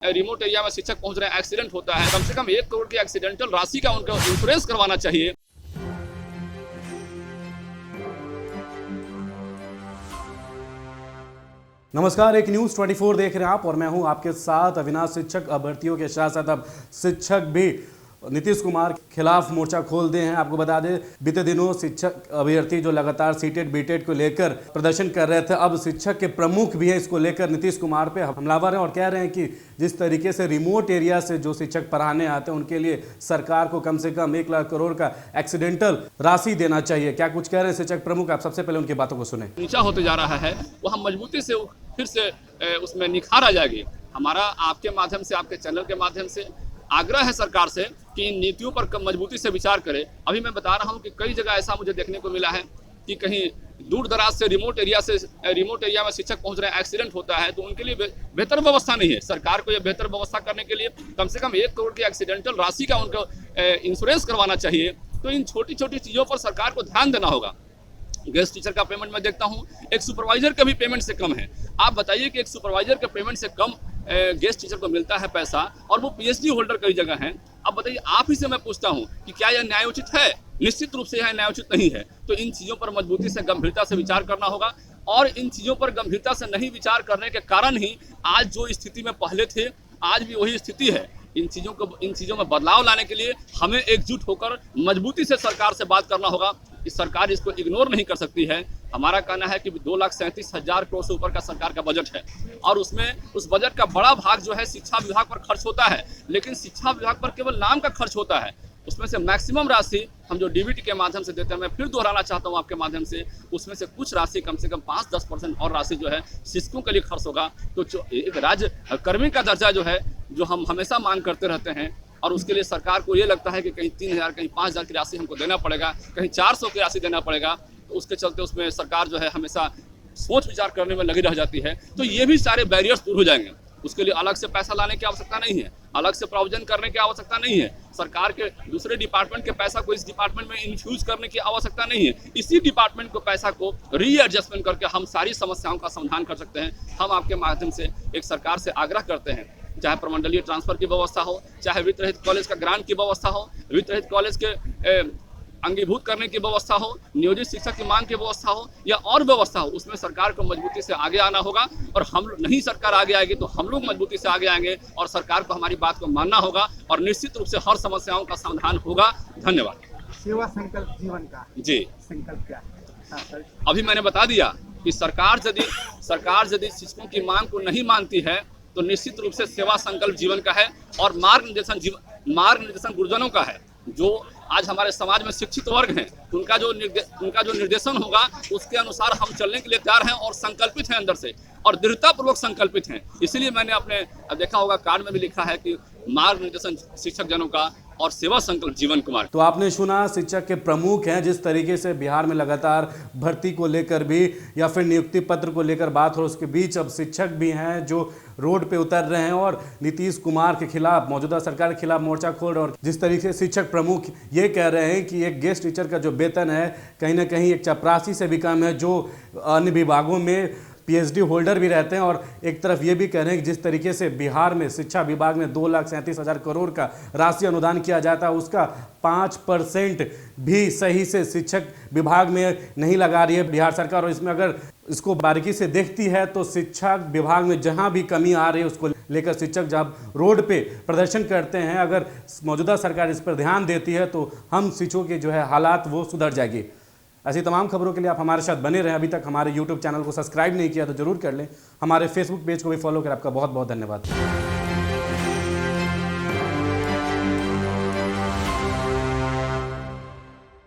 Remote area में शिक्षक पहुंच रहे हैं, एक्सीडेंट होता है, कम से कम 1 करोड़ की एक्सीडेंटल राशि का उनको इंश्योरेंस करवाना चाहिए। नमस्कार, एक न्यूज़ 24 देख रहे हैं आप और मैं हूं आपके साथ अविनाश। शिक्षक अभ्यर्थियों के साथ साथ अब शिक्षक भी नीतीश कुमार के खिलाफ मोर्चा खोल दिए हैं। आपको बता दें, बीते दिनों शिक्षक अभ्यर्थी जो लगातार सीटेट बीटेट को लेकर प्रदर्शन कर रहे थे, अब शिक्षक के प्रमुख भी हैं इसको लेकर नीतीश कुमार पे हमलावर हैं और कह रहे हैं कि जिस तरीके से रिमोट एरिया से जो शिक्षक पढ़ाने आते हैं उनके लिए सरकार को कम से कम 1 लाख करोड़ का एक्सीडेंटल राशि देना चाहिए। क्या कुछ कह रहे हैं शिक्षक प्रमुख, आप सबसे पहले उनकी बातों को सुने। नीचा होते जा रहा है, वो हम मजबूती से फिर से उसमें निखार आ जाएगी। हमारा आपके माध्यम से, आपके चैनल के माध्यम से आग्रह है सरकार से कि इन नीतियों पर मजबूती से विचार करे। अभी मैं बता रहा हूं कि कई जगह ऐसा मुझे देखने को मिला है कि कहीं दूर दराज से रिमोट एरिया में शिक्षक पहुंच रहे हैं, एक्सीडेंट होता है, तो उनके लिए बेहतर व्यवस्था नहीं है। सरकार को यह बेहतर व्यवस्था करने के लिए कम से कम 1 करोड़ की एक्सीडेंटल राशि का उनको इंश्योरेंस करवाना चाहिए। तो इन छोटी छोटी चीज़ों पर सरकार को ध्यान देना होगा। गेस्ट टीचर का पेमेंट मैं देखता हूं एक सुपरवाइजर का भी पेमेंट से कम है। आप बताइए कि एक सुपरवाइजर के पेमेंट से कम गेस्ट टीचर को मिलता है पैसा, और वो पीएचडी होल्डर कई जगह हैं। अब बताइए, आप ही से मैं पूछता हूं कि क्या यह न्यायोचित है? निश्चित रूप से यह न्यायोचित नहीं है। तो इन चीज़ों पर मजबूती से, गंभीरता से विचार करना होगा, और इन चीज़ों पर गंभीरता से नहीं विचार करने के कारण ही आज जो स्थिति में पहले थे, आज भी वही स्थिति है। इन चीज़ों में बदलाव लाने के लिए हमें एकजुट होकर मजबूती से सरकार से बात करना होगा। इस सरकार इसको इग्नोर नहीं कर सकती है। हमारा कहना है कि 2,37,000 करोड़ से ऊपर का सरकार का बजट है, और उसमें उस बजट का बड़ा भाग जो है शिक्षा विभाग पर खर्च होता है, लेकिन शिक्षा विभाग पर केवल नाम का खर्च होता है। उसमें से मैक्सिमम राशि हम जो डीबीटी के माध्यम से देते हैं, मैं फिर दोहराना चाहता हूं आपके माध्यम से, उसमें से कुछ राशि कम से कम 5-10% और राशि जो है शिक्षकों के लिए खर्च होगा। तो जो एक राज्य कर्मी का दर्जा जो है, जो हम हमेशा मांग करते रहते हैं, और उसके लिए सरकार को ये लगता है कि कहीं 3,000 कहीं 5,000 की राशि हमको देना पड़ेगा, कहीं 400 की राशि देना पड़ेगा, तो उसके चलते उसमें सरकार जो है हमेशा सोच विचार करने में लगी रह जाती है। तो ये भी सारे बैरियर्स दूर हो जाएंगे। उसके लिए अलग से पैसा लाने की आवश्यकता नहीं है, अलग से प्रोविजन करने की आवश्यकता नहीं है, सरकार के दूसरे डिपार्टमेंट के पैसा को इस डिपार्टमेंट में इन्फ्यूज करने की आवश्यकता नहीं है। इसी डिपार्टमेंट को पैसा को रीएडजस्टमेंट करके हम सारी समस्याओं का समाधान कर सकते हैं। हम आपके माध्यम से एक सरकार से आग्रह करते हैं, चाहे प्रमंडलीय ट्रांसफर की व्यवस्था हो, चाहे वित्त रहित कॉलेज का ग्रांट की व्यवस्था हो, वित्त रहित कॉलेज के अंगीभूत करने की व्यवस्था हो, नियोजित शिक्षक की मांग की व्यवस्था हो, या और व्यवस्था हो, उसमें सरकार को मजबूती से आगे आना होगा। और हम नहीं, सरकार आगे आएगी तो हम लोग मजबूती से आगे आएंगे, और सरकार को हमारी बात को मानना होगा, और निश्चित रूप से हर समस्याओं का समाधान होगा। धन्यवाद। सेवा संकल्प जीवन का जी संकल्प क्या है? अभी मैंने बता दिया कि सरकार यदि शिक्षकों की मांग को नहीं मानती है तो निश्चित रूप से सेवा संकल्प जीवन का है, और मार्गनिर्देशन गुरुजनों का है। जो आज हमारे समाज में शिक्षित वर्ग हैं, उनका जो निर्देशन होगा, उसके अनुसार हम चलने के लिए तैयार हैं और संकल्पित हैं अंदर से, और दृढ़तापूर्वक संकल्पित हैं। इसलिए मैंने अपने देखा होगा कार्ड में भी लिखा है कि मार्ग निर्देशन शिक्षक जनों का और सेवा संकल्प जीवन कुमार। तो आपने सुना, शिक्षक के प्रमुख हैं। जिस तरीके से बिहार में लगातार भर्ती को लेकर भी या फिर नियुक्ति पत्र को लेकर बात हो, उसके बीच अब शिक्षक भी हैं जो रोड पे उतर रहे हैं और नीतीश कुमार के खिलाफ, मौजूदा सरकार के खिलाफ मोर्चा खोल रहे हैं। और जिस तरीके से शिक्षक प्रमुख ये कह रहे हैं कि एक गेस्ट टीचर का जो वेतन है कहीं ना कहीं एक चपरासी से भी कम है, जो अन्य विभागों में पीएचडी होल्डर भी रहते हैं। और एक तरफ ये भी कह रहे हैं कि जिस तरीके से बिहार में शिक्षा विभाग में 2,37,000 करोड़ का राशि अनुदान किया जाता है, उसका 5% भी सही से शिक्षक विभाग में नहीं लगा रही है बिहार सरकार। और इसमें अगर इसको बारीकी से देखती है तो शिक्षा विभाग में जहां भी कमी आ रही है उसको लेकर शिक्षक जब रोड पे प्रदर्शन करते हैं, अगर मौजूदा सरकार इस पर ध्यान देती है तो हम शिक्षकों के जो है हालात वो सुधर जाएगी। ऐसी तमाम खबरों के लिए आप हमारे साथ बने रहें। अभी तक हमारे YouTube चैनल को सब्सक्राइब नहीं किया तो जरूर कर लें। हमारे Facebook पेज को भी फॉलो करें। आपका बहुत बहुत धन्यवाद।